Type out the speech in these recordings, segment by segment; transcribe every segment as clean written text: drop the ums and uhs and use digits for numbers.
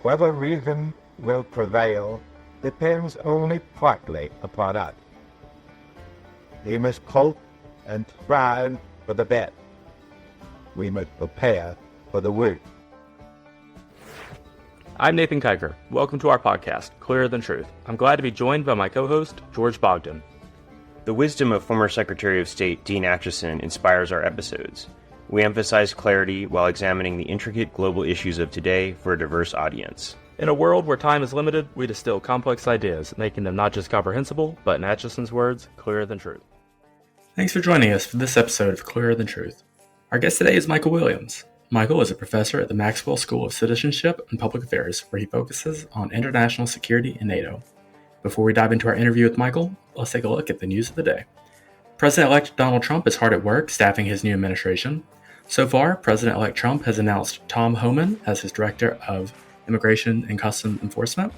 Whether reason will prevail depends only partly upon us. We must hope and strive for the best. We must prepare for the worst. I'm Nathan Kiker. Welcome to our podcast, Clearer Than Truth. I'm glad to be joined by my co-host, George Bogdan. The wisdom of former Secretary of State Dean Acheson inspires our episodes. We emphasize clarity while examining the intricate global issues of today for a diverse audience. In a world where time is limited, we distill complex ideas, making them not just comprehensible, but in Acheson's words, clearer than truth. Thanks for joining us for this episode of Clearer Than Truth. Our guest today is Michael Williams. Michael is a professor at the Maxwell School of Citizenship and Public Affairs, where he focuses on international security and NATO. Before we dive into our interview with Michael, let's take a look at the news of the day. President-elect Donald Trump is hard at work staffing his new administration. So far, President-elect Trump has announced Tom Homan as his Director of Immigration and Customs Enforcement,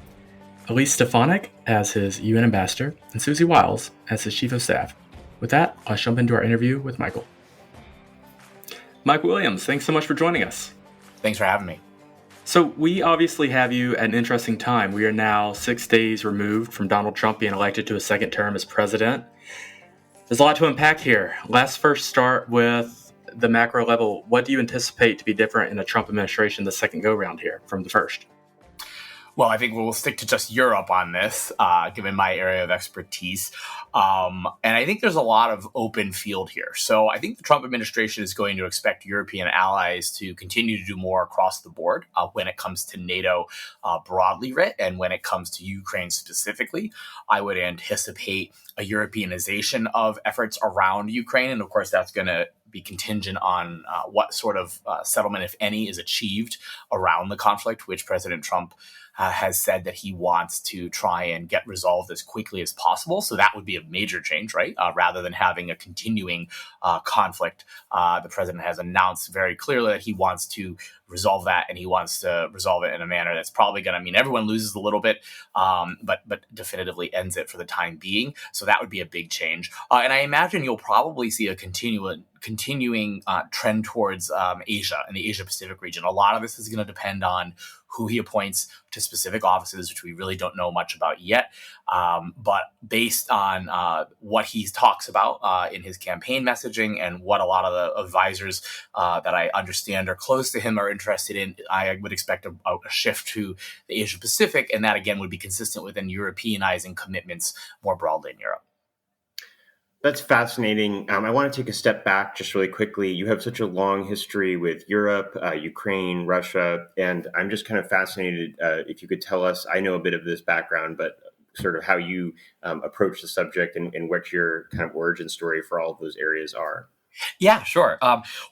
Elise Stefanik as his UN Ambassador, and Susie Wiles as his Chief of Staff. With that, let's jump into our interview with Michael. Mike Williams, thanks so much for joining us. Thanks for having me. So we obviously have you at an interesting time. We are now 6 days removed from Donald Trump being elected to a second term as president. There's a lot to unpack here. Let's first start with the macro level. What do you anticipate to be different in the Trump administration the second go-round here from the first? Well, I think we'll stick to just Europe on this, given my area of expertise. And I think there's a lot of open field here. So I think the Trump administration is going to expect European allies to continue to do more across the board when it comes to NATO broadly writ, and when it comes to Ukraine specifically. I would anticipate a Europeanization of efforts around Ukraine. And of course, that's going to be contingent on what sort of settlement, if any, is achieved around the conflict, which President Trump has said that he wants to try and get resolved as quickly as possible. So that would be a major change, right? Rather than having a continuing conflict, the president has announced very clearly that he wants to resolve that, and he wants to resolve it in a manner that's probably going to mean everyone loses a little bit, but definitively ends it for the time being. So that would be a big change. And I imagine you'll probably see a continuing trend towards Asia and the Asia-Pacific region. A lot of this is going to depend on who he appoints to specific offices, which we really don't know much about yet. But based on what he talks about in his campaign messaging and what a lot of the advisors that I understand are close to him are interested in, I would expect a shift to the Asia Pacific. And that, again, would be consistent with Europeanizing commitments more broadly in Europe. That's fascinating. I want to take a step back just really quickly. You have such a long history with Europe, Ukraine, Russia, and I'm just kind of fascinated if you could tell us, I know a bit of this background, but sort of how you approach the subject and what your kind of origin story for all of those areas are. Yeah, sure.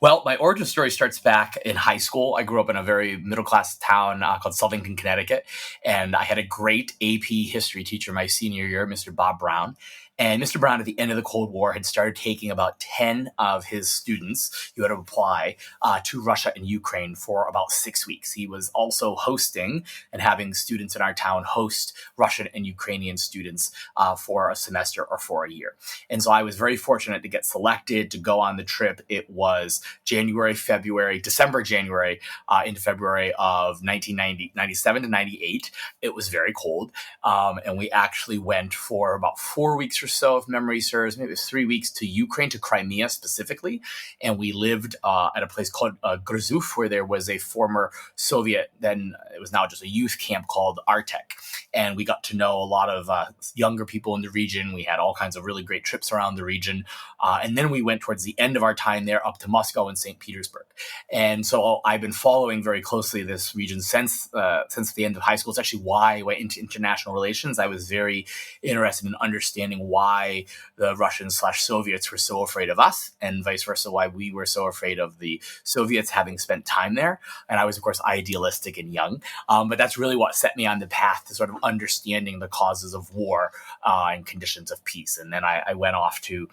Well, my origin story starts back in high school. I grew up in a very middle-class town called Southington, Connecticut, and I had a great AP history teacher my senior year, Mr. Bob Brown. And Mr. Brown, at the end of the Cold War, had started taking about 10 of his students who had to apply to Russia and Ukraine for about 6 weeks. He was also hosting and having students in our town host Russian and Ukrainian students for a semester or for a year. And so I was very fortunate to get selected to go on the trip. It was December, January into February of 1997 to 98. It was very cold. And we actually went for about 4 weeks or so, if memory serves, maybe it was 3 weeks, to Ukraine, to Crimea specifically. And we lived at a place called Grzów, where there was a former Soviet, then it was now just a youth camp called Artek. And we got to know a lot of younger people in the region. We had all kinds of really great trips around the region. And then we went towards the end of our time there up to Moscow and St. Petersburg. And so I've been following very closely this region since the end of high school. It's actually why I went into international relations. I was very interested in understanding why the Russians/Soviets were so afraid of us, and vice versa, why we were so afraid of the Soviets, having spent time there. And I was, of course, idealistic and young. But that's really what set me on the path to sort of understanding the causes of war and conditions of peace. And then I went off to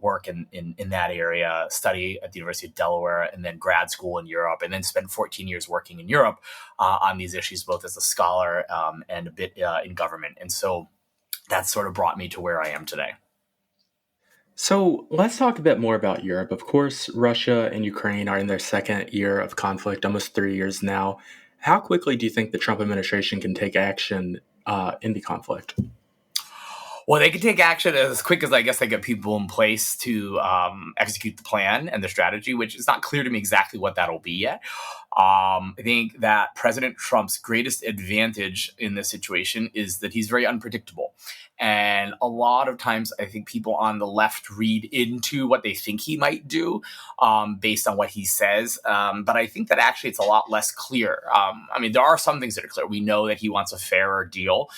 work in that area, study at the University of Delaware, and then grad school in Europe, and then spent 14 years working in Europe on these issues, both as a scholar and a bit in government. And so that sort of brought me to where I am today. So let's talk a bit more about Europe. Of course, Russia and Ukraine are in their second year of conflict, almost 3 years now. How quickly do you think the Trump administration can take action in the conflict? Well, they can take action as quick as I guess they get people in place to execute the plan and the strategy, which is not clear to me exactly what that'll be yet. I think that President Trump's greatest advantage in this situation is that he's very unpredictable. And a lot of times, I think people on the left read into what they think he might do based on what he says. But I think that actually it's a lot less clear. I mean, there are some things that are clear. We know that he wants a fairer deal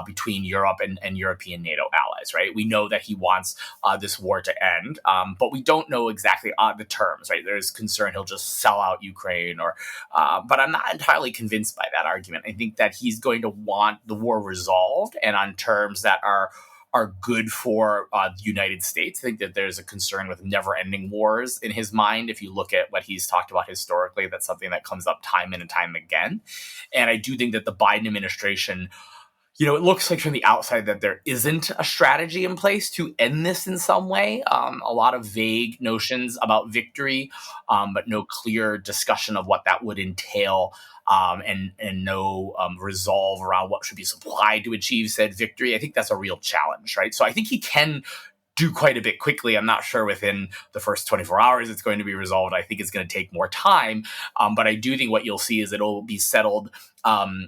between Europe and European NATO allies, right? We know that he wants this war to end, but we don't know exactly the terms, right? There's concern he'll just sell out Ukraine but I'm not entirely convinced by that argument. I think that he's going to want the war resolved and on terms that are good for the United States. I think that there's a concern with never-ending wars in his mind. If you look at what he's talked about historically, that's something that comes up time and time again. And I do think that the Biden administration, it looks like from the outside that there isn't a strategy in place to end this in some way. A lot of vague notions about victory, but no clear discussion of what that would entail, and no resolve around what should be supplied to achieve said victory. I think that's a real challenge, right? So I think he can do quite a bit quickly. I'm not sure within the first 24 hours it's going to be resolved. I think it's going to take more time. But I do think what you'll see is it'll be settled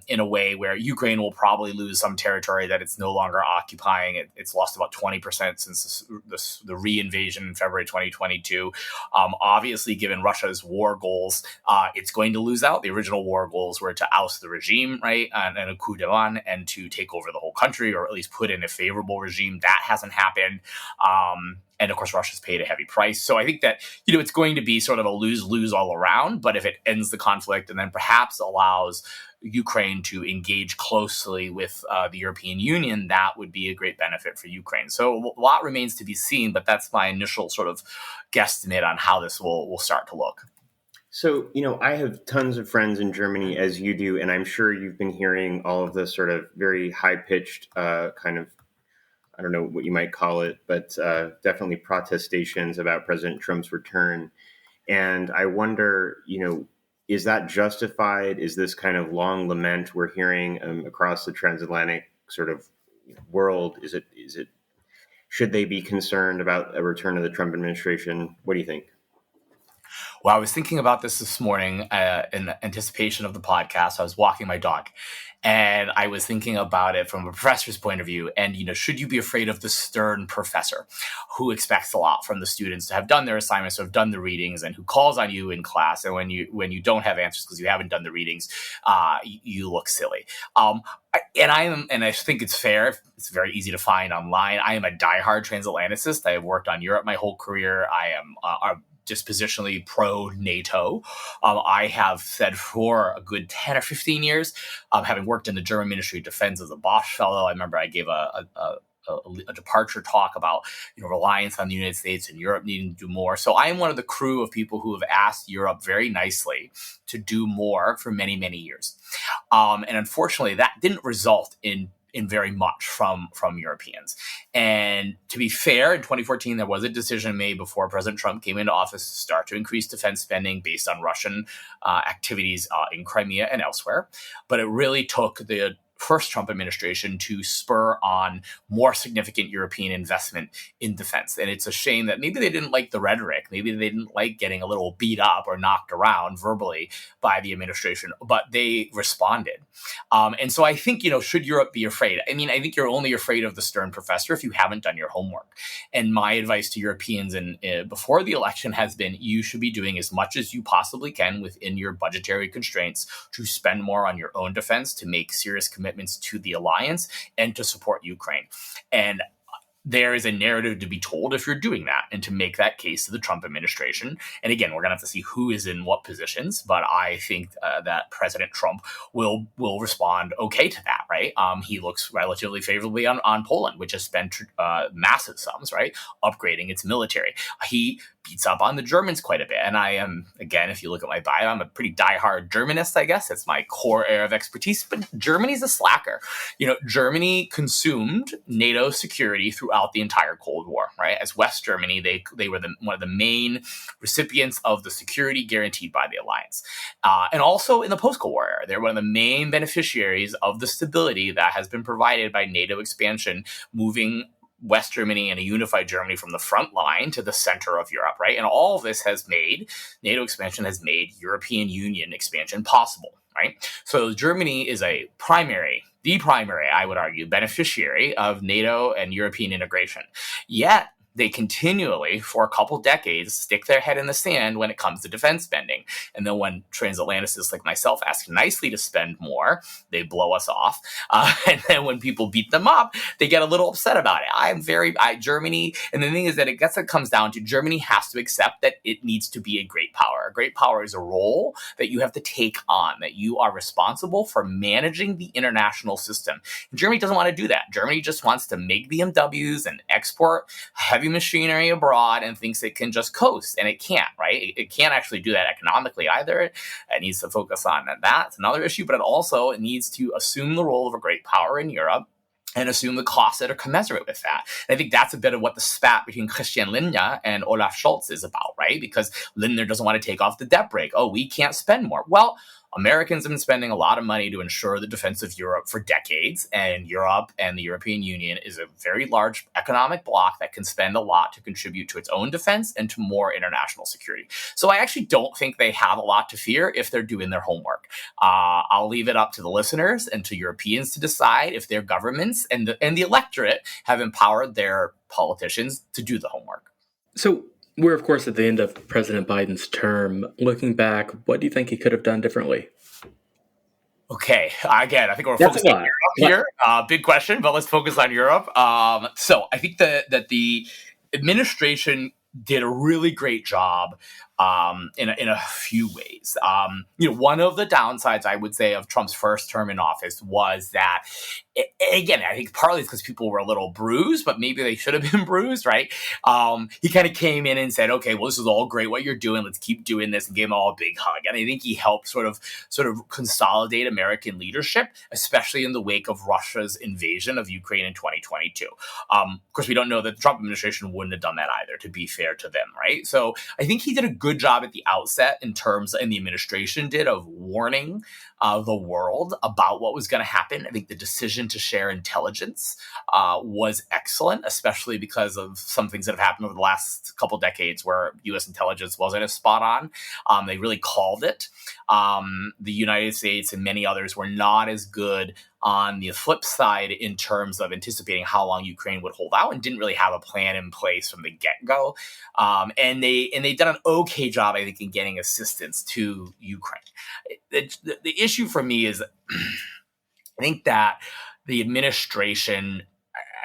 in a way where Ukraine will probably lose some territory that it's no longer occupying. It's lost about 20% since the re-invasion in February 2022. Obviously, given Russia's war goals, it's going to lose out. The original war goals were to oust the regime, right, and a coup d'etat, and to take over the whole country, or at least put in a favorable regime. That hasn't happened. And of course, Russia's paid a heavy price. So I think that, it's going to be sort of a lose-lose all around. But if it ends the conflict and then perhaps allows Ukraine to engage closely with the European Union, that would be a great benefit for Ukraine. So a lot remains to be seen, but that's my initial sort of guesstimate on how this will start to look. So, I have tons of friends in Germany, as you do, and I'm sure you've been hearing all of the sort of very high-pitched kind of, I don't know what you might call it, but definitely protestations about President Trump's return. And I wonder, is that justified? Is this kind of long lament we're hearing across the transatlantic sort of world? Is it? Should they be concerned about a return of the Trump administration? What do you think? Well, I was thinking about this morning in anticipation of the podcast. I was walking my dog, and I was thinking about it from a professor's point of view. And, should you be afraid of the stern professor who expects a lot from the students to have done their assignments, to have done the readings, and who calls on you in class, and when you don't have answers because you haven't done the readings, you look silly. And I think it's fair. It's very easy to find online. I am a diehard transatlanticist. I have worked on Europe my whole career. I am dispositionally pro-NATO. I have said for a good 10 or 15 years, having worked in the German Ministry of Defense as a Bosch fellow, I remember I gave a departure talk about reliance on the United States and Europe needing to do more. So I am one of the crew of people who have asked Europe very nicely to do more for many, many years. And unfortunately, that didn't result in very much from Europeans. And to be fair, in 2014, there was a decision made before President Trump came into office to start to increase defense spending based on Russian activities in Crimea and elsewhere. But it really took the first Trump administration to spur on more significant European investment in defense. And it's a shame that maybe they didn't like the rhetoric. Maybe they didn't like getting a little beat up or knocked around verbally by the administration, but they responded. And so I think, should Europe be afraid? I mean, I think you're only afraid of the stern professor if you haven't done your homework. And my advice to Europeans before the election has been, you should be doing as much as you possibly can within your budgetary constraints to spend more on your own defense, to make serious commitments to the alliance, and to support Ukraine. And there is a narrative to be told if you're doing that, and to make that case to the Trump administration. And again, we're going to have to see who is in what positions, but I think that President Trump will respond okay to that, right? He looks relatively favorably on Poland, which has spent massive sums, right, upgrading its military. He beats up on the Germans quite a bit. And I am, again, if you look at my bio, I'm a pretty diehard Germanist, I guess. It's my core area of expertise. But Germany's a slacker. Germany consumed NATO security throughout the entire Cold War, right? As West Germany, they were one of the main recipients of the security guaranteed by the alliance. And also in the post-Cold War era, they're one of the main beneficiaries of the stability that has been provided by NATO expansion, moving West Germany and a unified Germany from the front line to the center of Europe, right? And all of this NATO expansion has made European Union expansion possible, right? So Germany is the primary, I would argue, beneficiary of NATO and European integration. Yet, they continually, for a couple decades, stick their head in the sand when it comes to defense spending. And then when transatlanticists like myself ask nicely to spend more, they blow us off. And then when people beat them up, they get a little upset about it. Germany, and the thing is that it comes down to Germany has to accept that it needs to be a great power. A great power is a role that you have to take on, that you are responsible for managing the international system. And Germany doesn't want to do that. Germany just wants to make BMWs and export heavy machinery abroad and thinks it can just coast, and it can't, right? It can't actually do that economically either. It needs to focus on that. It's another issue, but it needs to assume the role of a great power in Europe and assume the costs that are commensurate with that. And I think that's a bit of what the spat between Christian Lindner and Olaf Scholz is about, right? Because Lindner doesn't want to take off the debt brake. Oh, we can't spend more. Well, Americans have been spending a lot of money to ensure the defense of Europe for decades, and Europe and the European Union is a very large economic bloc that can spend a lot to contribute to its own defense and to more international security. So I actually don't think they have a lot to fear if they're doing their homework. I'll leave it up to the listeners and to Europeans to decide if their governments and the electorate have empowered their politicians to do the homework. So we're, of course, at the end of President Biden's term. Looking back, what do you think he could have done differently? Okay, again, I think we're focusing on Europe here. Big question, but let's focus on Europe. So I think that the administration did a really great job in a few ways. One of the downsides, I would say, of Trump's first term in office was that, again, I think partly it's because people were a little bruised, but maybe they should have been bruised, right? He kind of came in and said, okay, well, this is all great what you're doing. Let's keep doing this, and gave them all a big hug. And I think he helped sort of consolidate American leadership, especially in the wake of Russia's invasion of Ukraine in 2022. Of course, we don't know that the Trump administration wouldn't have done that either, to be fair to them, right? So I think he did a good job at the outset and the administration did, of warning the world about what was going to happen. I think the decision to share intelligence was excellent, especially because of some things that have happened over the last couple decades where U.S. intelligence wasn't as spot on. They really called it. The United States and many others were not as good on the flip side in terms of anticipating how long Ukraine would hold out, and didn't really have a plan in place from the get-go. And they done an okay job, I think, in getting assistance to Ukraine. The issue for me is I think that the administration,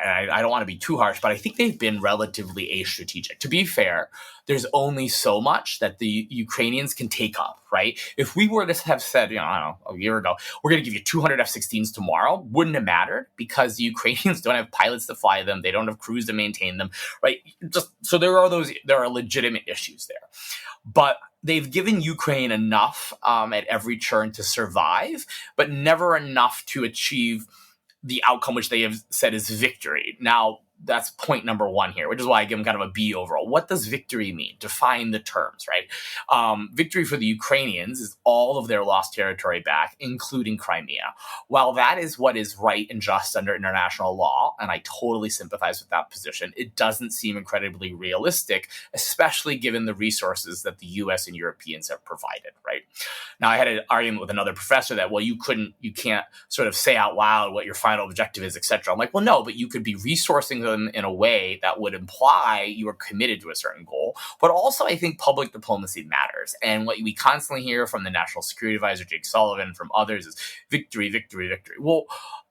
and I don't want to be too harsh, but I think they've been relatively astrategic. To be fair, there's only so much that the Ukrainians can take up, right? If we were to have said, I don't know, a year ago, we're going to give you 200 F-16s tomorrow, wouldn't have mattered, because the Ukrainians don't have pilots to fly them. They don't have crews to maintain them, right? So there are legitimate issues there. But they've given Ukraine enough at every turn to survive, but never enough to achieve the outcome which they have said is victory. Now, that's point number one here, which is why I give them kind of a B overall. What does victory mean? Define the terms, right? Victory for the Ukrainians is all of their lost territory back, including Crimea. While that is what is right and just under international law, and I totally sympathize with that position, it doesn't seem incredibly realistic, especially given the resources that the US and Europeans have provided, right? Now, I had an argument with another professor that, well, you can't sort of say out loud what your final objective is, etc. I'm like, well, no, but you could be resourcing them in a way that would imply you are committed to a certain goal. But also, I think public diplomacy matters. And what we constantly hear from the National Security Advisor, Jake Sullivan, from others is victory, victory, victory. Well,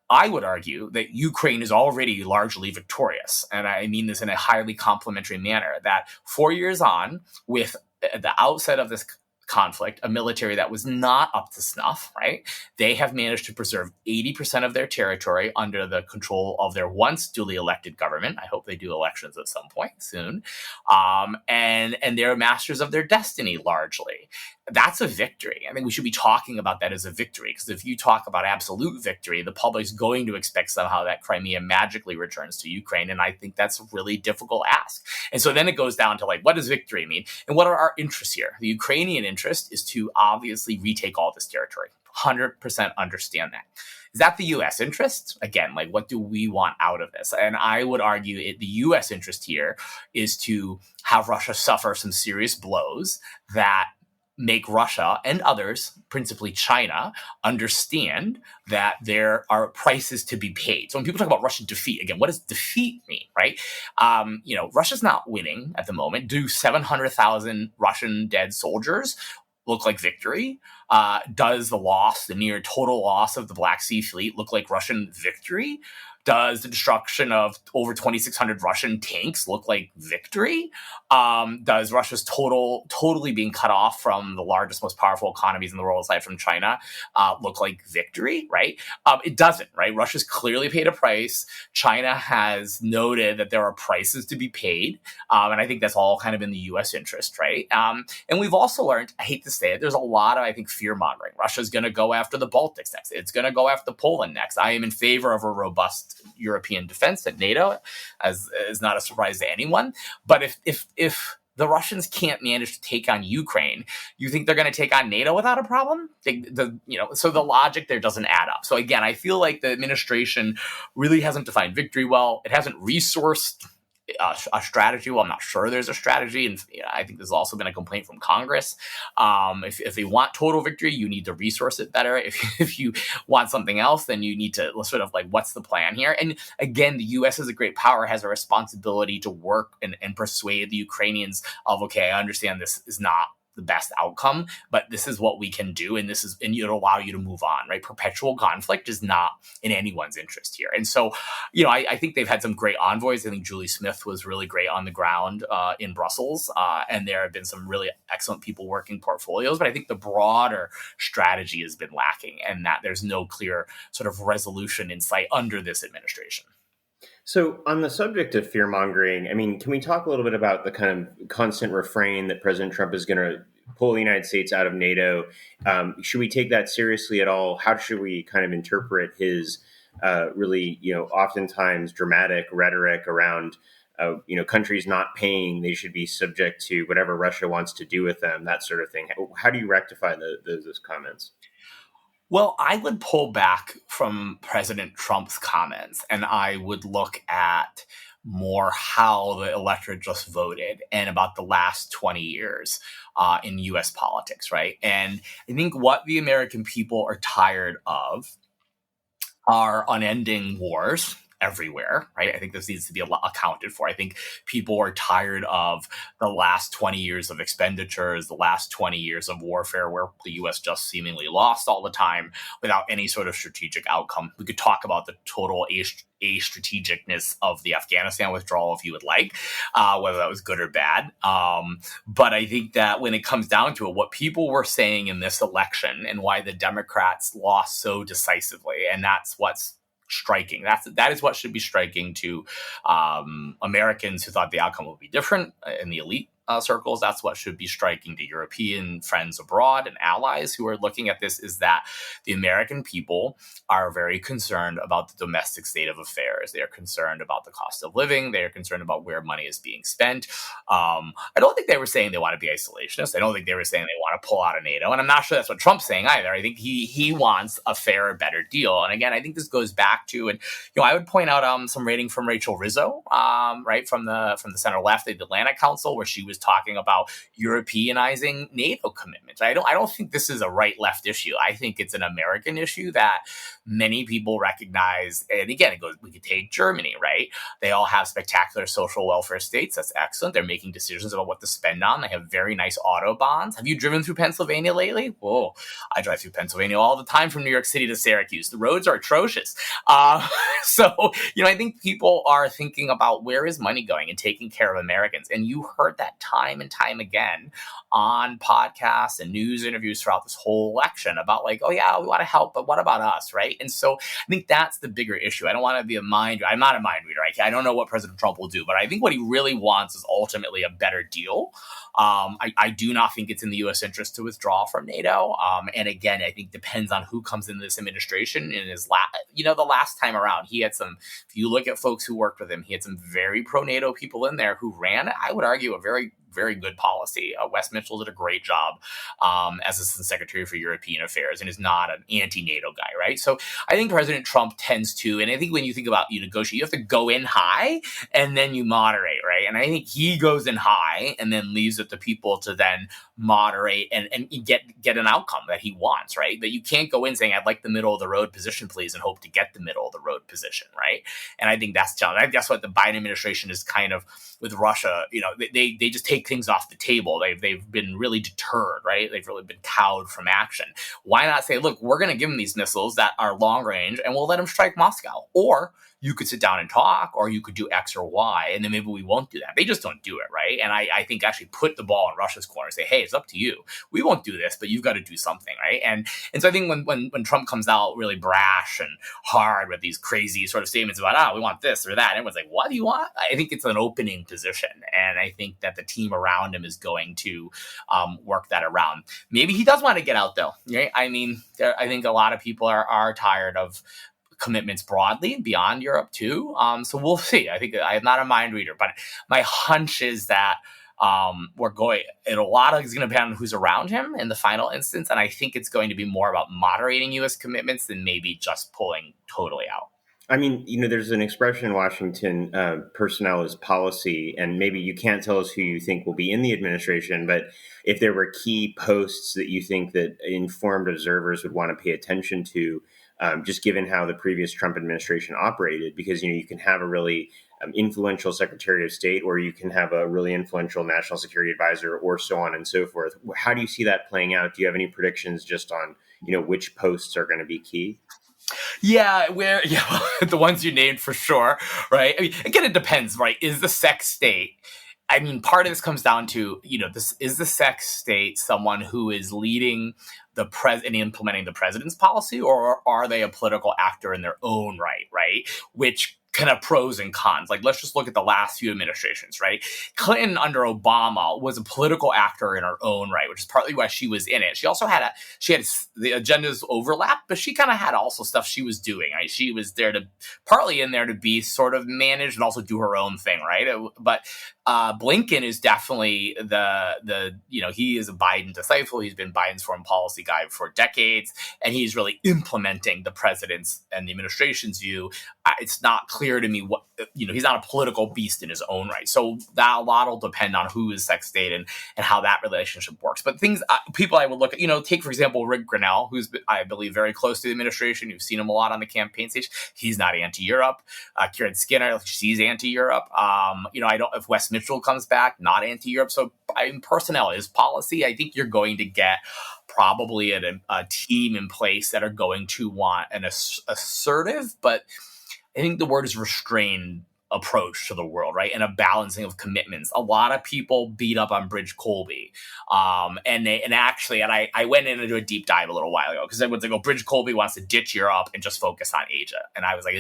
I would argue that Ukraine is already largely victorious. And I mean this in a highly complimentary manner, that 4 years on, with the outset of this conflict, a military that was not up to snuff, right? They have managed to preserve 80% of their territory under the control of their once duly elected government. I hope they do elections at some point soon. And they're masters of their destiny largely. That's a victory. I think we should be talking about that as a victory, because if you talk about absolute victory, the public's going to expect somehow that Crimea magically returns to Ukraine. And I think that's a really difficult ask. And so then it goes down to what does victory mean? And what are our interests here? The Ukrainian interest is to obviously retake all this territory. 100% understand that. Is that the U.S. interest? Again, what do we want out of this? And I would argue the U.S. interest here is to have Russia suffer some serious blows that make Russia and others, principally China, understand that there are prices to be paid. So when people talk about Russian defeat, again, what does defeat mean, right? Russia's not winning at the moment. Do 700,000 Russian dead soldiers look like victory? Does the near total loss of the Black Sea Fleet look like Russian victory? Does the destruction of over 2,600 Russian tanks look like victory? Does Russia's totally being cut off from the largest, most powerful economies in the world, aside from China, look like victory, right? It doesn't, right? Russia's clearly paid a price. China has noted that there are prices to be paid. And I think that's all kind of in the U.S. interest, right? And we've also learned, I hate to say it, there's a lot of, I think, fear-mongering. Russia's going to go after the Baltics next. It's going to go after Poland next. I am in favor of a robust European defense at NATO, as is not a surprise to anyone. But if the Russians can't manage to take on Ukraine, you think they're going to take on NATO without a problem? So the logic there doesn't add up. So again, I feel like the administration really hasn't defined victory well. It hasn't resourced a strategy. Well, I'm not sure there's a strategy. And I think there's also been a complaint from Congress. If they want total victory, you need to resource it better. If you want something else, then you need to sort of what's the plan here? And again, the U.S. as a great power has a responsibility to work and persuade the Ukrainians of, okay, I understand this is not the best outcome, but this is what we can do, and it'll allow you to move on, right? Perpetual conflict is not in anyone's interest here. And so, I think they've had some great envoys. I think Julie Smith was really great on the ground in Brussels, and there have been some really excellent people working portfolios, but I think the broader strategy has been lacking, and that there's no clear sort of resolution in sight under this administration. So on the subject of fear-mongering, can we talk a little bit about the kind of constant refrain that President Trump is going to pull the United States out of NATO? Should we take that seriously at all? How should we kind of interpret his really, oftentimes dramatic rhetoric around, countries not paying, they should be subject to whatever Russia wants to do with them, that sort of thing? How do you rectify those comments? Well, I would pull back from President Trump's comments, and I would look at more how the electorate just voted and about the last 20 years in U.S. politics, right? And I think what the American people are tired of are unending wars everywhere, right? I think this needs to be accounted for. I think people are tired of the last 20 years of expenditures, the last 20 years of warfare where the U.S. just seemingly lost all the time without any sort of strategic outcome. We could talk about the total strategicness of the Afghanistan withdrawal if you would like, whether that was good or bad. But I think that when it comes down to it, what people were saying in this election and why the Democrats lost so decisively, and that's what's striking. That is what should be striking to Americans who thought the outcome would be different in the elite circles. That's what should be striking to European friends abroad and allies who are looking at this, is that the American people are very concerned about the domestic state of affairs. They are concerned about the cost of living. They are concerned about where money is being spent. I don't think they were saying they want to be isolationists. I don't think they were saying they want to pull out of NATO. And I'm not sure that's what Trump's saying either. I think he wants a fairer, better deal. And again, I think this goes back to, and I would point out some rating from Rachel Rizzo, right, from the center left, the Atlantic Council, where she was talking about Europeanizing NATO commitments. I don't think this is a right-left issue. I think it's an American issue that many people recognize. And again, we could take Germany, right? They all have spectacular social welfare states. That's excellent. They're making decisions about what to spend on. They have very nice autobahns. Have you driven through Pennsylvania lately? Whoa, I drive through Pennsylvania all the time from New York City to Syracuse. The roads are atrocious. I think people are thinking about where is money going and taking care of Americans. And you heard that time and time again on podcasts and news interviews throughout this whole election about like, oh yeah, we want to help, but what about us, right? And so I think that's the bigger issue. I don't want to be I'm not a mind reader. I don't know what President Trump will do, but I think what he really wants is ultimately a better deal. I do not think it's in the U.S. interest to withdraw from NATO. And again, I think depends on who comes into this administration. And the last time around, he had some, if you look at folks who worked with him, he had some very pro-NATO people in there who ran, I would argue, a very, very good policy. Wes Mitchell did a great job as Assistant Secretary for European Affairs and is not an anti-NATO guy, right? So I think President Trump tends to, and I think when you think about you negotiate, you have to go in high and then you moderate, right? And I think he goes in high and then leaves it to people to then moderate and get an outcome that he wants, right? That you can't go in saying, I'd like the middle of the road position, please, and hope to get the middle of the road position, right? And I think that's challenging. I think that's what the Biden administration is kind of with Russia. They just take things off the table. They've been really deterred, right? They've really been cowed from action. Why not say, look, we're going to give them these missiles that are long range and we'll let them strike Moscow? Or you could sit down and talk, or you could do X or Y, and then maybe we won't do that. They just don't do it, right? And I think actually put the ball in Russia's corner and say, hey, it's up to you. We won't do this, but you've got to do something, right? And so I think when Trump comes out really brash and hard with these crazy sort of statements about, we want this or that, and everyone's like, what do you want? I think it's an opening position, and I think that the team around him is going to work that around. Maybe he does want to get out, though, right? I mean, I think a lot of people are tired of commitments broadly beyond Europe too. So we'll see. I think I'm not a mind reader, but my hunch is that a lot of it's going to depend on who's around him in the final instance. And I think it's going to be more about moderating U.S. commitments than maybe just pulling totally out. I mean, there's an expression in Washington, personnel is policy, and maybe you can't tell us who you think will be in the administration, but if there were key posts that you think that informed observers would want to pay attention to, just given how the previous Trump administration operated, because, you can have a really influential Secretary of State, or you can have a really influential National Security Advisor, or so on and so forth. How do you see that playing out? Do you have any predictions just on, which posts are going to be key? Yeah, the ones you named for sure, right? I mean, again, it depends, right? Is the sex state, I mean, part of this comes down to, this is the sex state someone who is leading the and implementing the president's policy, or are they a political actor in their own right? Which kind of pros and cons. Like, let's just look at the last few administrations, right? Clinton under Obama was a political actor in her own right, which is partly why she was in it. She also had the agendas overlap, but she kind of had also stuff she was doing, right? She was partly in there to be sort of managed and also do her own thing, right? But Blinken is definitely he is a Biden disciple. He's been Biden's foreign policy guy for decades, and he's really implementing the president's and the administration's view. It's not clear to me what, he's not a political beast in his own right. So that a lot will depend on who is sex state and how that relationship works. But people I would look at, take, for example, Rick Grinnell, who's, I believe, very close to the administration. You've seen him a lot on the campaign stage. He's not anti-Europe. Kieran Skinner, she's anti-Europe. If Wes Mitchell comes back, not anti-Europe. So personnel is policy. I think you're going to get probably a team in place that are going to want an assertive, but I think the word is restrained approach to the world, right? And a balancing of commitments. A lot of people beat up on Bridge Colby. I went in and do a deep dive a little while ago because everyone's like, Bridge Colby wants to ditch Europe and just focus on Asia. And I was like,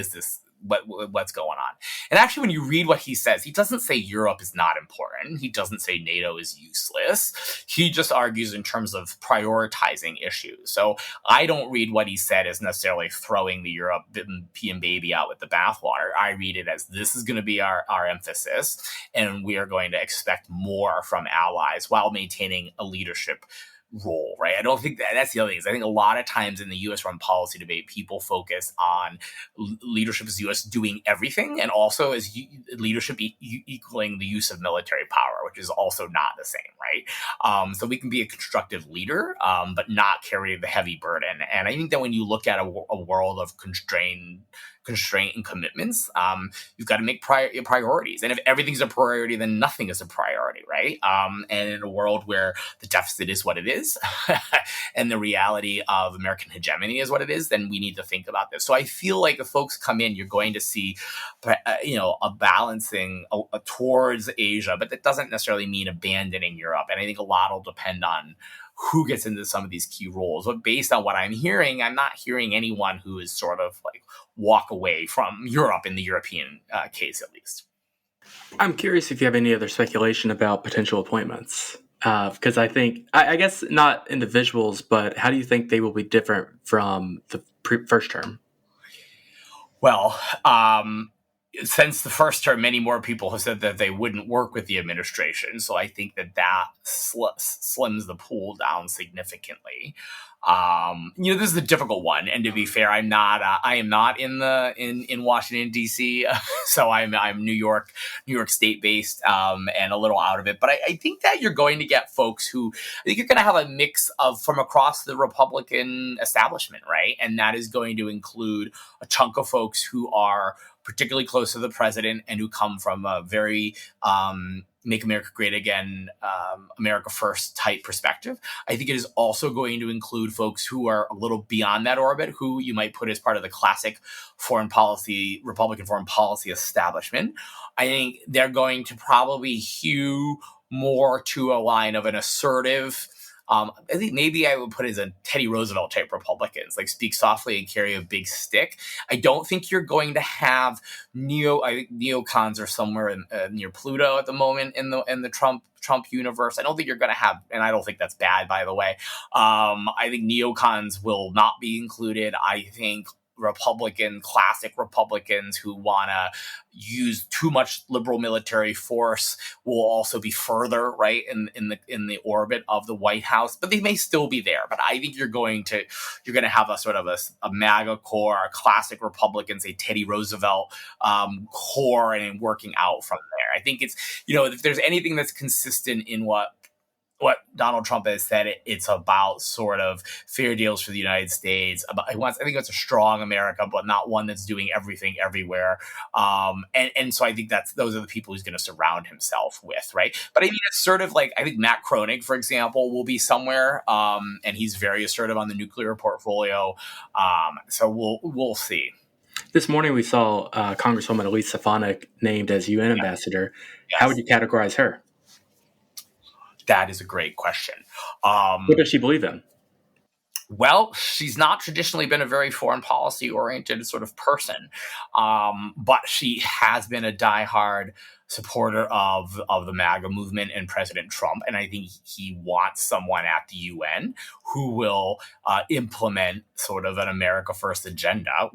what's going on? And actually, when you read what he says, he doesn't say Europe is not important. He doesn't say NATO is useless. He just argues in terms of prioritizing issues. So I don't read what he said as necessarily throwing the European baby out with the bathwater. I read it as this is going to be our emphasis, and we are going to expect more from allies while maintaining a leadership role, right? I don't think that's the other thing. I think a lot of times in the U.S. foreign policy debate, people focus on leadership as the U.S. doing everything, and also as leadership equaling the use of military power, which is also not the same, right? So we can be a constructive leader, but not carry the heavy burden. And I think that when you look at a world of constraint and commitments, you've got to make priorities. And if everything's a priority, then nothing is a priority, right? And in a world where the deficit is what it is, is and the reality of American hegemony is what it is, then we need to think about this. So I feel like if folks come in, you're going to see, a balancing towards Asia, but that doesn't necessarily mean abandoning Europe. And I think a lot will depend on who gets into some of these key roles. But based on what I'm hearing, I'm not hearing anyone who is sort of like walk away from Europe in the European case, at least. I'm curious if you have any other speculation about potential appointments. Because I think, I guess not individuals, but how do you think they will be different from the first term? Well, since the first term, many more people have said that they wouldn't work with the administration. So I think that slims the pool down significantly. This is a difficult one, and to be fair, I am not in Washington D.C., so I'm New York State based, and a little out of it. But I think that you're going to get folks who, I think you're going to have a mix of from across the Republican establishment, right? And that is going to include a chunk of folks who are particularly close to the president and who come from a very Make America Great Again, America First type perspective. I think it is also going to include folks who are a little beyond that orbit, who you might put as part of the classic Republican foreign policy establishment. I think they're going to probably hew more to a line of an assertive, I think maybe I would put it as a Teddy Roosevelt type Republicans, like speak softly and carry a big stick. I don't think you're going to have I think neocons are somewhere near Pluto at the moment in the Trump universe. I don't think you're going to have, and I don't think that's bad, by the way. I think neocons will not be included. I think classic Republicans who want to use too much liberal military force will also be further right in the orbit of the White House, but they may still be there. But I think you're going to have a sort of a MAGA core, a classic Republicans, a Teddy Roosevelt core, and working out from there. I think it's, if there's anything that's consistent in what Donald Trump has said, it's about sort of fair deals for the United States. I think it's a strong America, but not one that's doing everything everywhere. And so I think those are the people he's going to surround himself with, right? But I mean, it's sort of like, I think Matt Kroenig, for example, will be somewhere, and he's very assertive on the nuclear portfolio. So we'll see. This morning we saw Congresswoman Elise Stefanik named as UN ambassador. Yes. How would you categorize her? That is a great question. What does she believe in? Well, she's not traditionally been a very foreign policy oriented sort of person, but she has been a diehard supporter of the MAGA movement and President Trump. And I think he wants someone at the UN who will implement sort of an America First agenda,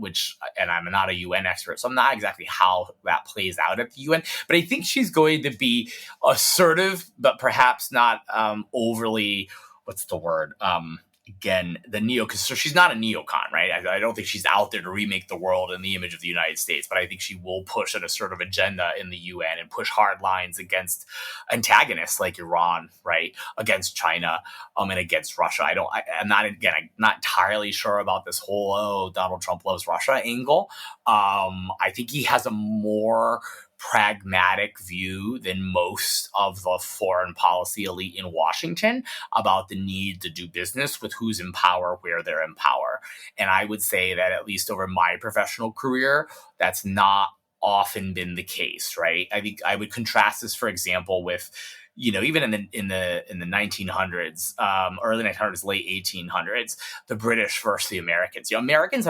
and I'm not a UN expert, so I'm not exactly how that plays out at the UN, but I think she's going to be assertive, but perhaps not overly, what's the word? Again, because she's not a neocon, right? I don't think she's out there to remake the world in the image of the United States, but I think she will push an assertive agenda in the UN and push hard lines against antagonists like Iran, right? Against China, and against Russia. I'm not entirely sure about this whole, Donald Trump loves Russia angle. I think he has a more pragmatic view than most of the foreign policy elite in Washington about the need to do business with who's in power, where they're in power. And I would say that at least over my professional career, that's not often been the case, right? I think I would contrast this, for example, with even in the 1900s, early 1900s, late 1800s, the British versus the Americans. Americans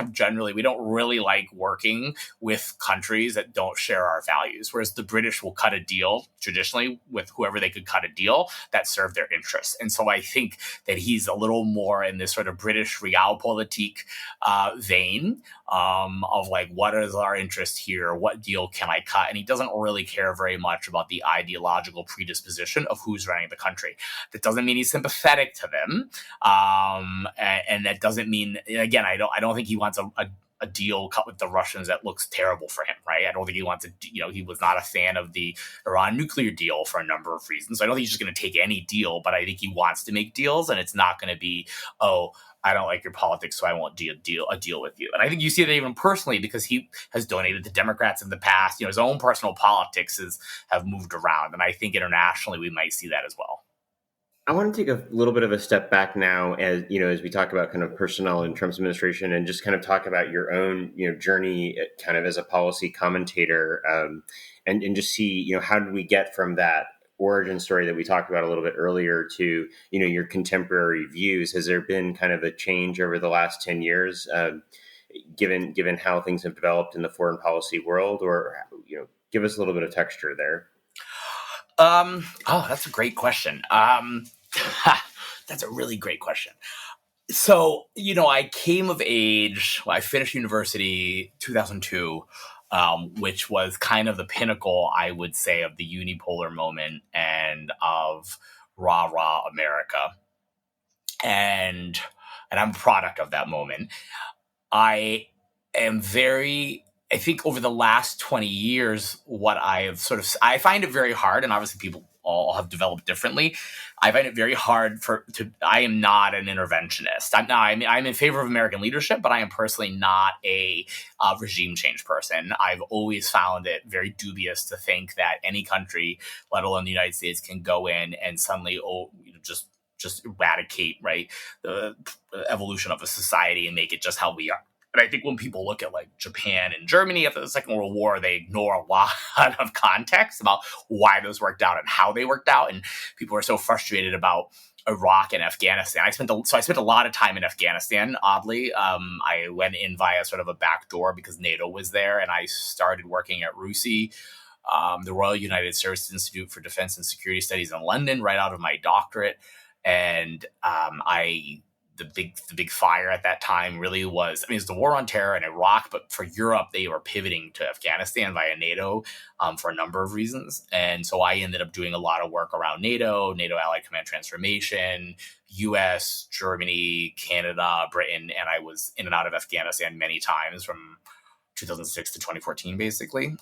we don't really like working with countries that don't share our values, whereas the British will cut a deal traditionally with whoever they could cut a deal that served their interests. And so I think that he's a little more in this sort of British realpolitik vein of like, what is our interest here? What deal can I cut? And he doesn't really care very much about the ideological predisposition of who's running the country. That doesn't mean he's sympathetic to them, and that doesn't mean, again, I don't think he wants a deal cut with the Russians that looks terrible for him, right? I don't think he wants he was not a fan of the Iran nuclear deal for a number of reasons. So I don't think he's just going to take any deal, but I think he wants to make deals, and it's not going to be, I don't like your politics, so I won't do a deal with you. And I think you see that even personally, because he has donated to Democrats in the past. His own personal politics have moved around, and I think internationally we might see that as well. I want to take a little bit of a step back now, as as we talk about kind of personnel in Trump's administration, and just kind of talk about your own journey, kind of as a policy commentator, and just see how did we get from that origin story that we talked about a little bit earlier to your contemporary views. Has there been kind of a change over the last 10 years, given how things have developed in the foreign policy world, or give us a little bit of texture there? That's a great question. That's a really great question. So, I came of age, I finished university 2002, which was kind of the pinnacle, I would say, of the unipolar moment and of rah-rah America. And I'm a product of that moment. I think over the last 20 years, what I find it very hard, and obviously people all have developed differently. I find it very hard I am not an interventionist. I'm in favor of American leadership, but I am personally not a regime change person. I've always found it very dubious to think that any country, let alone the United States, can go in and suddenly just eradicate, right, the evolution of a society and make it just how we are. And I think when people look at like Japan and Germany after the Second World War, they ignore a lot of context about why those worked out and how they worked out. And people are so frustrated about Iraq and Afghanistan. I spent a lot of time in Afghanistan, oddly. I went in via sort of a back door because NATO was there, and I started working at RUSI, the Royal United Services Institute for Defense and Security Studies in London, right out of my doctorate. And the big fire at that time really was, it was the war on terror in Iraq, but for Europe, they were pivoting to Afghanistan via NATO for a number of reasons. And so I ended up doing a lot of work around NATO Allied Command Transformation, US, Germany, Canada, Britain, and I was in and out of Afghanistan many times from 2006 to 2014, basically.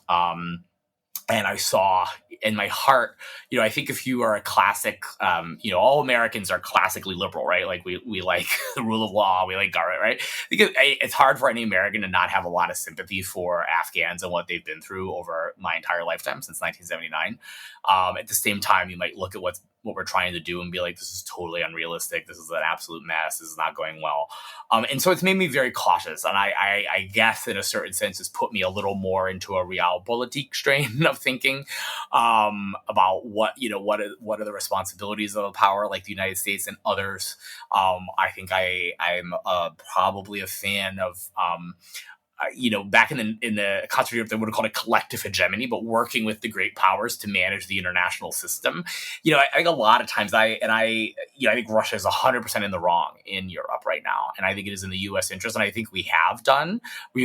And I saw in my heart, I think if you are a classic, all Americans are classically liberal, right? Like we like the rule of law, we like government, right? Because it's hard for any American to not have a lot of sympathy for Afghans and what they've been through over my entire lifetime since 1979. At the same time, you might look at what we're trying to do and be like, this is totally unrealistic. This is an absolute mess. This is not going well. And so it's made me very cautious. And I guess in a certain sense, it's put me a little more into a realpolitik strain of thinking about what are the responsibilities of a power like the United States and others. I think I'm probably a fan of back in the concept of Europe, they would have called it collective hegemony, but working with the great powers to manage the international system. I think a lot of times I think Russia is 100% in the wrong in Europe right now. And I think it is in the US interest. And I think we've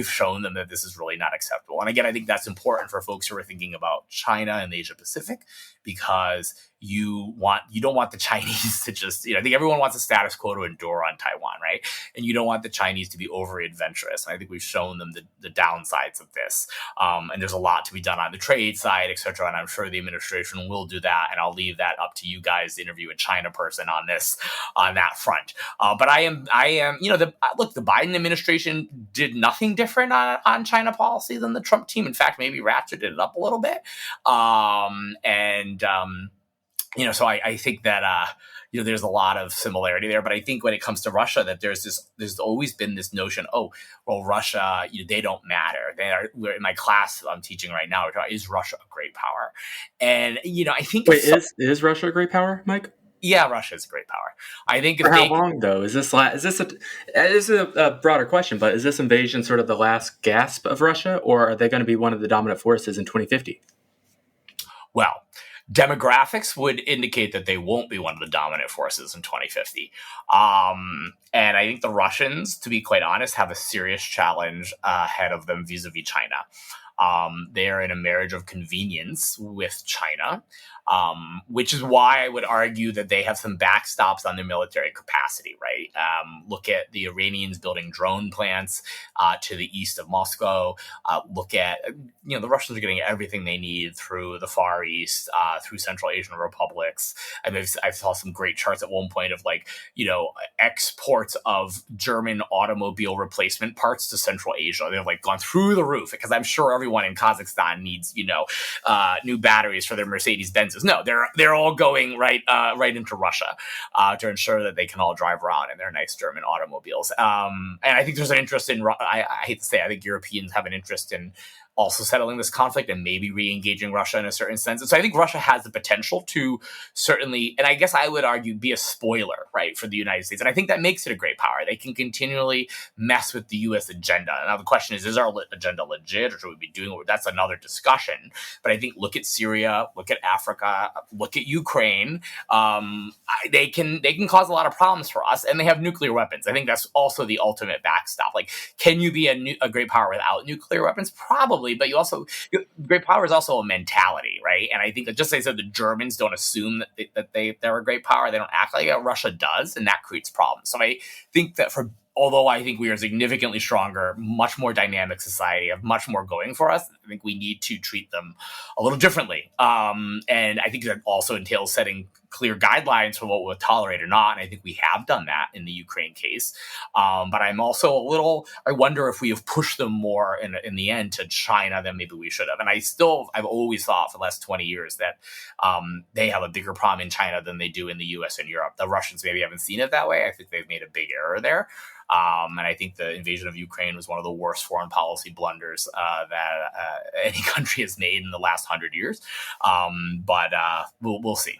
shown them that this is really not acceptable. And again, I think that's important for folks who are thinking about China and the Asia Pacific, because you don't want the Chinese to just, I think everyone wants a status quo to endure on Taiwan, right? And you don't want the Chinese to be overly adventurous. And I think we've shown them the downsides of this. And there's a lot to be done on the trade side, et cetera. And I'm sure the administration will do that. And I'll leave that up to you guys to interview a China person on that front. But I am, the Biden administration did nothing different on China policy than the Trump team. In fact, maybe ratcheted it up a little bit. So I think that, there's a lot of similarity there. But I think when it comes to Russia, that there's always been this notion, Russia, they don't matter. We're in my class I'm teaching right now, is Russia a great power? And, I think... Wait, is Russia a great power, Mike? Yeah, Russia is a great power. I think for how long though? Is this a broader question? But is this invasion sort of the last gasp of Russia, or are they going to be one of the dominant forces in 2050? Well, demographics would indicate that they won't be one of the dominant forces in 2050. And I think the Russians, to be quite honest, have a serious challenge ahead of them vis-a-vis China. They are in a marriage of convenience with China, which is why I would argue that they have some backstops on their military capacity, right? Look at the Iranians building drone plants to the east of Moscow. Look at, the Russians are getting everything they need through the Far East, through Central Asian republics. I saw some great charts at one point of exports of German automobile replacement parts to Central Asia. They've gone through the roof, because I'm sure everyone everyone in Kazakhstan needs, new batteries for their Mercedes Benzes. No, they're all going right into Russia to ensure that they can all drive around in their nice German automobiles. And I think there's an interest in, I hate to say, I think Europeans have an interest in also settling this conflict and maybe re-engaging Russia in a certain sense. And so I think Russia has the potential to certainly, and I guess I would argue, be a spoiler, right, for the United States. And I think that makes it a great power. They can continually mess with the U.S. agenda. Now the question is our agenda legit, or should we be doing it? That's another discussion. But I think look at Syria, look at Africa, look at Ukraine. They can cause a lot of problems for us, and they have nuclear weapons. I think that's also the ultimate backstop. Like, can you be a great power without nuclear weapons? Probably. But great power is also a mentality, right? And I think that just as I said, the Germans don't assume that they're a great power. They don't act like it. Russia does, and that creates problems. So I think that although I think we are a significantly stronger, much more dynamic society, have much more going for us, I think we need to treat them a little differently. And I think that also entails setting clear guidelines for what we'll tolerate or not. And I think we have done that in the Ukraine case. But I'm also I wonder if we have pushed them more in the end to China than maybe we should have. And I've always thought for the last 20 years that they have a bigger problem in China than they do in the US and Europe. The Russians maybe haven't seen it that way. I think they've made a big error there. And I think the invasion of Ukraine was one of the worst foreign policy blunders that any country has made in the last 100 years. But we'll see.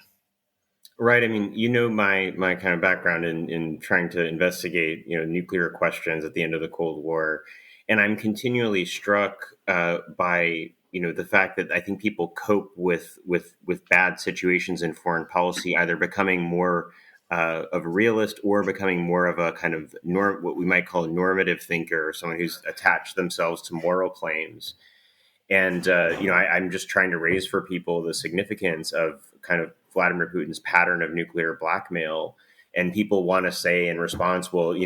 Right. I mean, my kind of background in trying to investigate, nuclear questions at the end of the Cold War. And I'm continually struck by, the fact that I think people cope with bad situations in foreign policy, either becoming more of a realist or becoming more of a kind of what we might call a normative thinker, or someone who's attached themselves to moral claims. And, I'm just trying to raise for people the significance of kind of Vladimir Putin's pattern of nuclear blackmail. And people want to say in response, well, you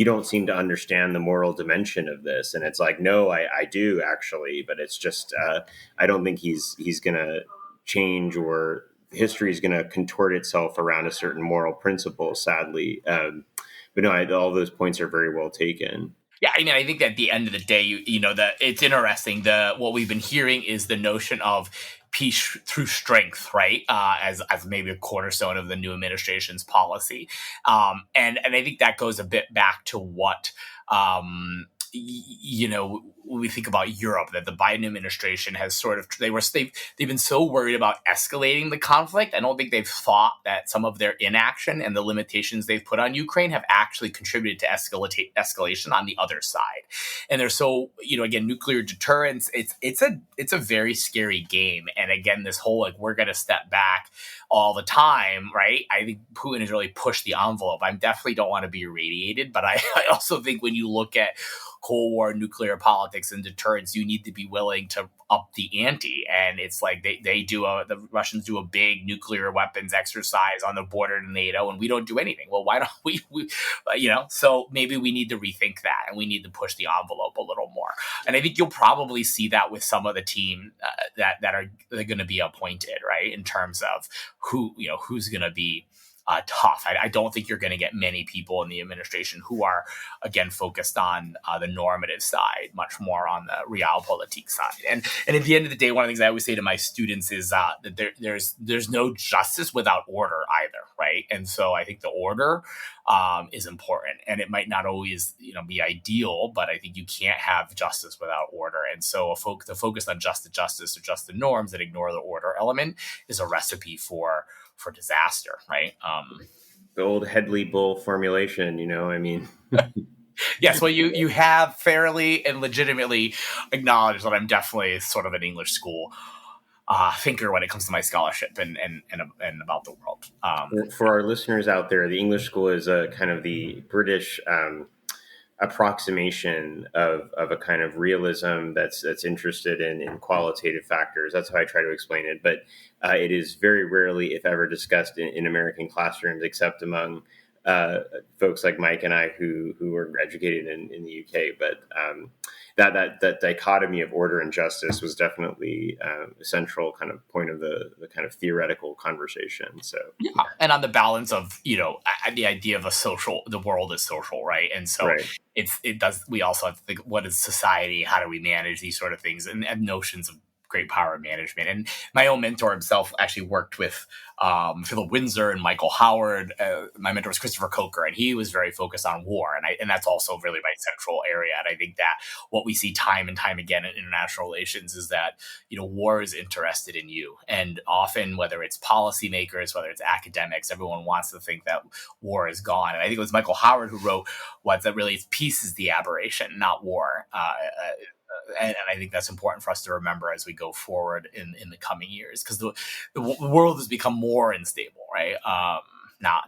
don't seem to understand the moral dimension of this. And it's like, no, I do actually, but it's just, I don't think he's going to change, or history is going to contort itself around a certain moral principle, sadly. But no, all those points are very well taken. Yeah, I mean, I think that at the end of the day, that it's interesting. What we've been hearing is the notion of peace through strength, right? As maybe a cornerstone of the new administration's policy, and I think that goes a bit back to what when we think about Europe, that the Biden administration has they've been so worried about escalating the conflict. I don't think they've thought that some of their inaction and the limitations they've put on Ukraine have actually contributed to escalation on the other side. And they're so, again, nuclear deterrence, it's a very scary game. And again, this whole, we're going to step back all the time, right? I think Putin has really pushed the envelope. I definitely don't want to be irradiated, but I also think when you look at Cold War nuclear politics and deterrence, you need to be willing to up the ante. And it's like the Russians do a big nuclear weapons exercise on the border to NATO, and we don't do anything. Well, why don't we so maybe we need to rethink that, and we need to push the envelope a little more. And I think you'll probably see that with some of the team that are going to be appointed, right? In terms of who's going to be tough. I don't think you're going to get many people in the administration who are, again, focused on the normative side, much more on the realpolitik side. And at the end of the day, one of the things I always say to my students is that there's no justice without order either, right? And so I think the order is important, and it might not always be ideal, but I think you can't have justice without order. And so the focus on just the justice or just the norms that ignore the order element is a recipe for disaster, right? The old Headley Bull formulation, Yes, well, you have fairly and legitimately acknowledged that I'm definitely sort of an English school thinker when it comes to my scholarship and about the world. For our listeners out there, the English school is a kind of the British approximation of a kind of realism that's interested in qualitative factors. That's how I try to explain it. But it is very rarely, if ever, discussed in American classrooms, except among folks like Mike and I who were educated in the UK. But that dichotomy of order and justice was definitely a central kind of point of the kind of theoretical conversation. So yeah, and on the balance of the idea of the world is social, right? And so we also have to think, what is society? How do we manage these sort of things, and notions of great power management. And my own mentor himself actually worked with Philip Windsor and Michael Howard. My mentor was Christopher Coker, and he was very focused on war. And that's also really my central area. And I think that what we see time and time again in international relations is that, war is interested in you. And often, whether it's policymakers, whether it's academics, everyone wants to think that war is gone. And I think it was Michael Howard who wrote that really peace is the aberration, not war. And I think that's important for us to remember as we go forward in the coming years, because the world has become more unstable, right? Not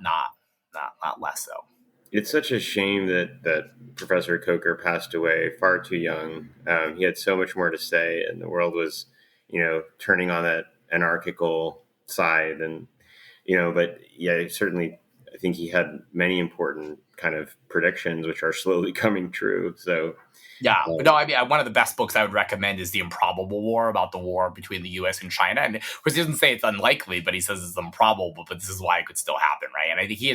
less so. It's such a shame that Professor Coker passed away far too young. He had so much more to say, and the world was, turning on that anarchical side. And, but yeah, certainly I think he had many important kind of predictions, which are slowly coming true. So yeah, no, I mean, one of the best books I would recommend is The Improbable War, about the war between the U.S. and China. And of course, he doesn't say it's unlikely, but he says it's improbable, but this is why it could still happen, right? And I think he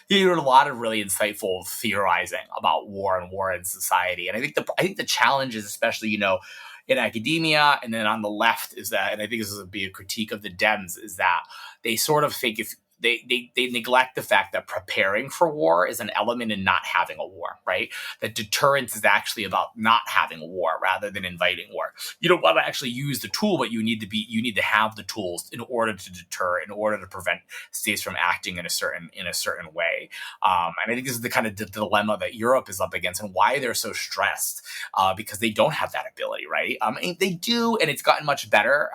did a lot of really insightful theorizing about war and war in society. And I think the challenges, especially, in academia and then on the left, is that, and I think this would be a critique of the Dems, is that they sort of think if they neglect the fact that preparing for war is an element in not having a war, right? That deterrence is actually about not having a war rather than inviting war. You don't want to actually use the tool, but you need to have the tools in order to deter, in order to prevent states from acting in a certain way. And I think this is the kind of dilemma that Europe is up against, and why they're so stressed, because they don't have that ability, right? They do, and it's gotten much better,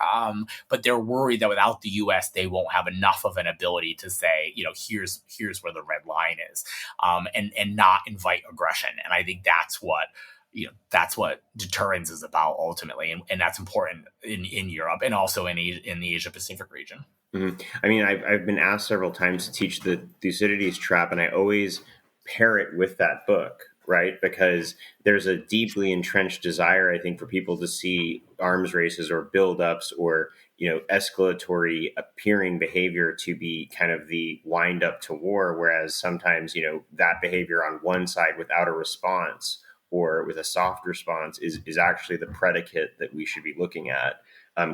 but they're worried that without the U.S., they won't have enough of an ability to say, here's where the red line is, and not invite aggression. And I think that's what deterrence is about ultimately, and that's important in Europe and also in the Asia Pacific region. Mm-hmm. I mean, I've been asked several times to teach the Thucydides trap, and I always pair it with that book, right? Because there's a deeply entrenched desire, I think, for people to see arms races or buildups or escalatory appearing behavior to be kind of the wind up to war, whereas sometimes, that behavior on one side without a response or with a soft response is actually the predicate that we should be looking at.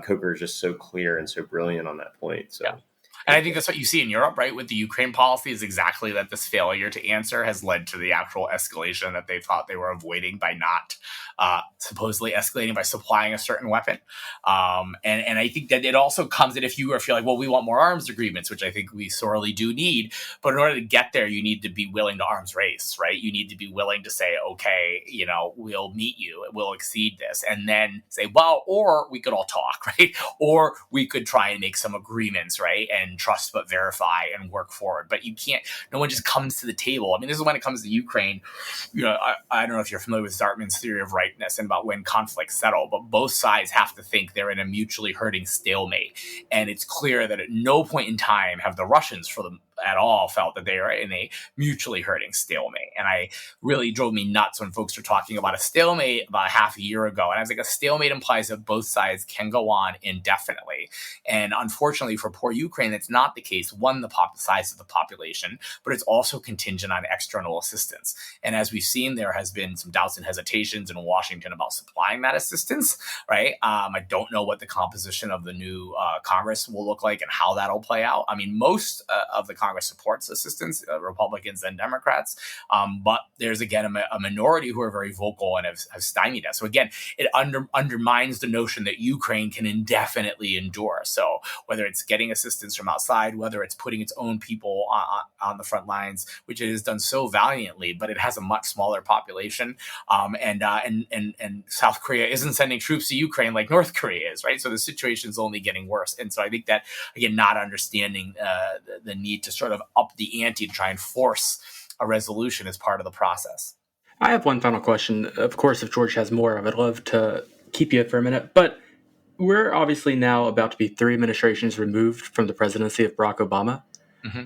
Coker is just so clear and so brilliant on that point. So. Yeah. And I think that's what you see in Europe, right? With the Ukraine policy, is exactly that this failure to answer has led to the actual escalation that they thought they were avoiding by not supposedly escalating by supplying a certain weapon. And I think that it also comes in if you're like, well, we want more arms agreements, which I think we sorely do need. But in order to get there, you need to be willing to arms race, right? You need to be willing to say, okay, we'll meet you, we'll exceed this. And then say, well, or we could all talk, right? Or we could try and make some agreements, right? And trust but verify and work forward. But you can't, no one just comes to the table. I mean, this is when it comes to Ukraine. I don't know if you're familiar with Zartman's theory of rightness and about when conflicts settle, but both sides have to think they're in a mutually hurting stalemate. And it's clear that at no point in time have the Russians, for them at all, felt that they are in a mutually hurting stalemate. And I really drove me nuts when folks were talking about a stalemate about half a year ago. And I was like, a stalemate implies that both sides can go on indefinitely. And unfortunately for poor Ukraine, that's not the case. One, the size of the population, but it's also contingent on external assistance. And as we've seen, there has been some doubts and hesitations in Washington about supplying that assistance, right? I don't know what the composition of the new Congress will look like and how that'll play out. I mean, most of the Congress supports assistance, Republicans and Democrats, but there's again a minority who are very vocal and have stymied us. So again, it undermines the notion that Ukraine can indefinitely endure. So whether it's getting assistance from outside, whether it's putting its own people on the front lines, which it has done so valiantly, but it has a much smaller population, and South Korea isn't sending troops to Ukraine like North Korea is, right? So the situation is only getting worse. And so I think that, again, not understanding the need to sort of up the ante to try and force a resolution as part of the process. I have one final question. Of course, if George has more, I would love to keep you for a minute. But we're obviously now about to be 3 administrations removed from the presidency of Barack Obama. Mm-hmm.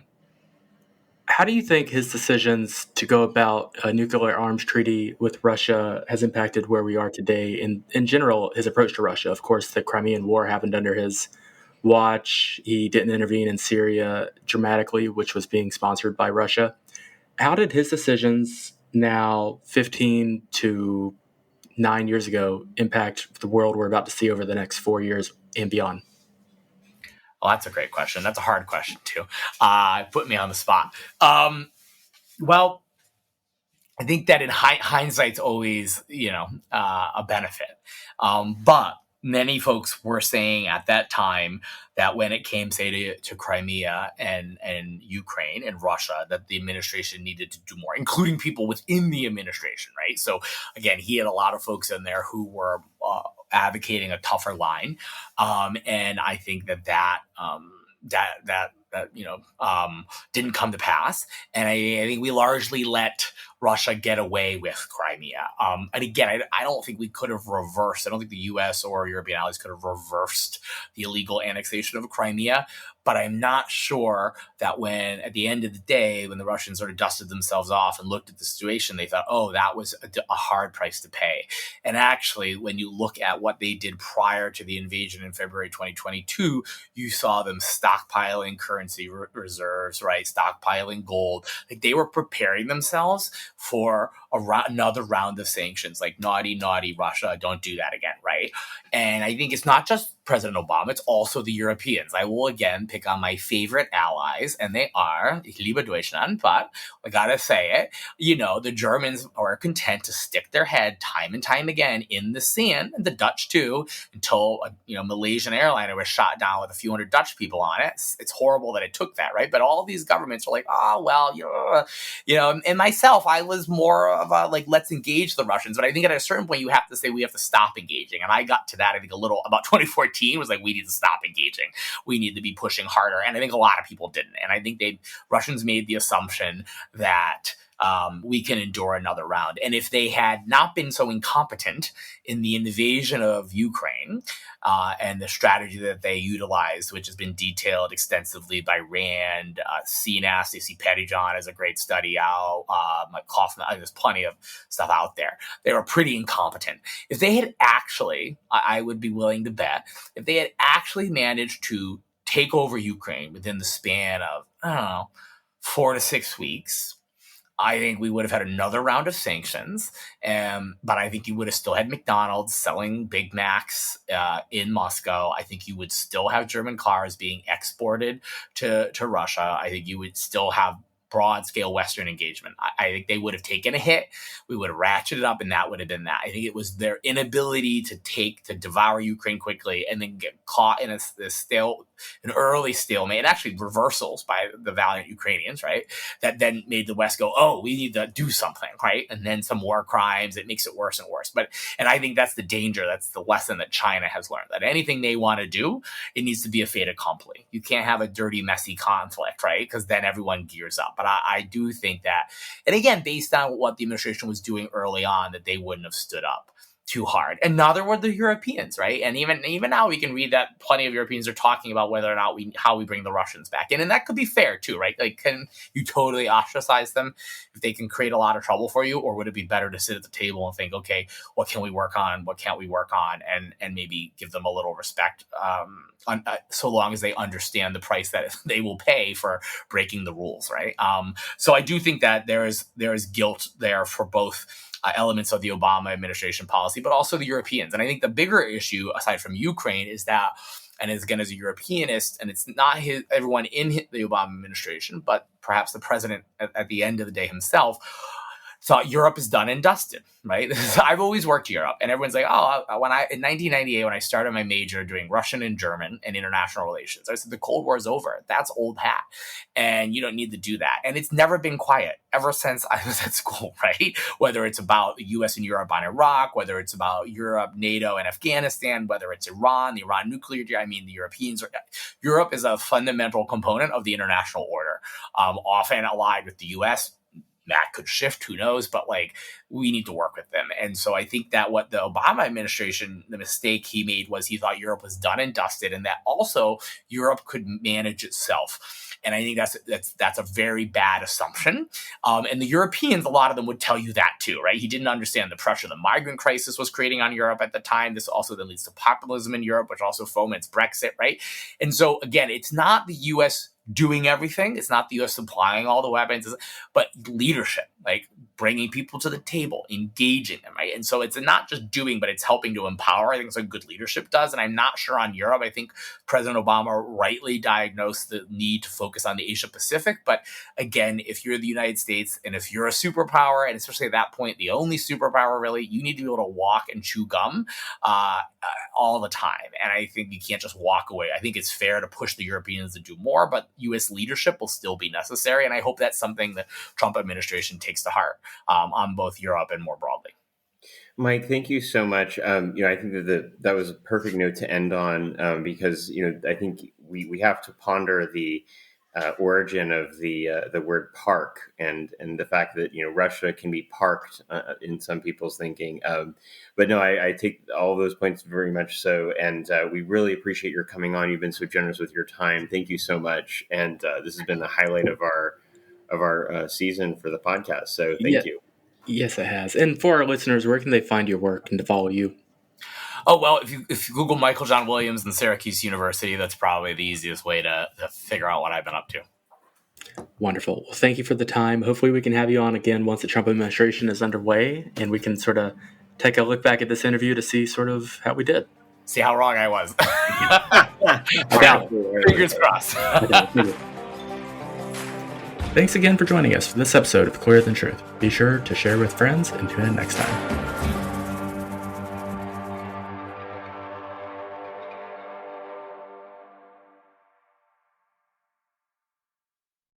How do you think his decisions to go about a nuclear arms treaty with Russia has impacted where we are today? In general, his approach to Russia. Of course, the Crimean War happened under his watch. He didn't intervene in Syria dramatically, which was being sponsored by Russia. How did his decisions now, 15 to 9 years ago, impact the world we're about to see over the next 4 years and beyond? Well, that's a great question. That's a hard question, too. Put me on the spot. Well, I think that in hindsight's always, a benefit. But many folks were saying at that time that when it came, say, to Crimea and Ukraine and Russia, that the administration needed to do more, including people within the administration, right? So, again, he had a lot of folks in there who were advocating a tougher line. And I think that didn't come to pass. And I think we largely let Russia get away with Crimea. And again, I don't think we could have reversed. I don't think the U.S. or European allies could have reversed the illegal annexation of Crimea. But I'm not sure that when, at the end of the day, when the Russians sort of dusted themselves off and looked at the situation, they thought, oh, that was a hard price to pay. And actually, when you look at what they did prior to the invasion in February 2022, you saw them stockpiling currency reserves, right? Stockpiling gold. Like, they were preparing themselves for another round of sanctions, like naughty Russia, don't do that again, right? And I think it's not just President Obama, it's also the Europeans. I will again pick on my favorite allies, and they are, ich liebe Deutschland, but I gotta say it, the Germans are content to stick their head time and time again in the sand, and the Dutch too, until a Malaysian airliner was shot down with a few hundred Dutch people on it. It's horrible that it took that, right? But all these governments are like, and myself, I was more of a, like, let's engage the Russians. But I think at a certain point, you have to say we have to stop engaging. And I got to that, I think, a little about 2014 was like, we need to stop engaging. We need to be pushing harder. And I think a lot of people didn't. And I think Russians made the assumption that we can endure another round. And if they had not been so incompetent in the invasion of Ukraine and the strategy that they utilized, which has been detailed extensively by Rand, CNAS, Stacey Pettyjohn has a great study out, Mike Kaufman, there's plenty of stuff out there. They were pretty incompetent. If they had actually, I would be willing to bet, if they had actually managed to take over Ukraine within the span of, 4 to 6 weeks, I think we would have had another round of sanctions, but I think you would have still had McDonald's selling Big Macs in Moscow. I think you would still have German cars being exported to Russia. I think you would still have broad-scale Western engagement. I think they would have taken a hit. We would have ratcheted up, and that would have been that. I think it was their inability to devour Ukraine quickly and then get caught in an early stalemate, and actually reversals by the valiant Ukrainians, right? That then made the West go, oh, we need to do something, right? And then some war crimes, it makes it worse and worse. And I think that's the danger. That's the lesson that China has learned, that anything they want to do, it needs to be a fait accompli. You can't have a dirty, messy conflict, right? Because then everyone gears up. But I do think that, and again, based on what the administration was doing early on, that they wouldn't have stood up too hard. And neither were the Europeans, right? And even now we can read that plenty of Europeans are talking about whether or not how we bring the Russians back in. And that could be fair too, right? Like, can you totally ostracize them if they can create a lot of trouble for you? Or would it be better to sit at the table and think, okay, what can we work on? What can't we work on? And maybe give them a little respect, so long as they understand the price that they will pay for breaking the rules, right? So I do think that there is guilt there for both elements of the Obama administration policy, but also the Europeans. And I think the bigger issue, aside from Ukraine, is that, and again, as a Europeanist, and it's not everyone in the Obama administration, but perhaps the president at the end of the day himself, thought Europe is done and dusted, right? I've always worked Europe, and everyone's like, oh, in 1998, when I started my major doing Russian and German and international relations, I said, the Cold War is over. That's old hat. And you don't need to do that. And it's never been quiet ever since I was at school, right? Whether it's about the US and Europe on Iraq, whether it's about Europe, NATO, and Afghanistan, whether it's Iran, the Iran nuclear deal. I mean, Europe is a fundamental component of the international order, often allied with the US. That could shift, who knows, but we need to work with them. And so I think that what the Obama administration, the mistake he made was he thought Europe was done and dusted, and that also Europe could manage itself. And I think that's a very bad assumption. And the Europeans, a lot of them would tell you that too, right? He didn't understand the pressure the migrant crisis was creating on Europe at the time. This also then leads to populism in Europe, which also foments Brexit, right? And so again, it's not the U.S. doing everything. It's not the U.S. supplying all the weapons, but leadership, like bringing people to the table, engaging them, right? And so it's not just doing, but it's helping to empower. I think it's what good leadership does. And I'm not sure on Europe. I think President Obama rightly diagnosed the need to focus on the Asia Pacific. But again, if you're the United States and if you're a superpower, and especially at that point, the only superpower really, you need to be able to walk and chew gum all the time. And I think you can't just walk away. I think it's fair to push the Europeans to do more, but U.S. leadership will still be necessary. And I hope that's something the Trump administration takes to heart on both Europe and more broadly. Mike, thank you so much. I think that was a perfect note to end on because, I think we have to ponder the origin of the word park and the fact that, Russia can be parked in some people's thinking. But no, I take all those points very much so. And we really appreciate your coming on. You've been so generous with your time. Thank you so much. And this has been the highlight of our season for the podcast. So thank you. Yes, it has. And for our listeners, where can they find your work and to follow you? Oh, well, if you Google Michael John Williams and Syracuse University, that's probably the easiest way to figure out what I've been up to. Wonderful. Well, thank you for the time. Hopefully we can have you on again once the Trump administration is underway, and we can sort of take a look back at this interview to see sort of how we did. See how wrong I was. Fingers crossed. Thanks again for joining us for this episode of Clearer Than Truth. Be sure to share with friends and tune in next time.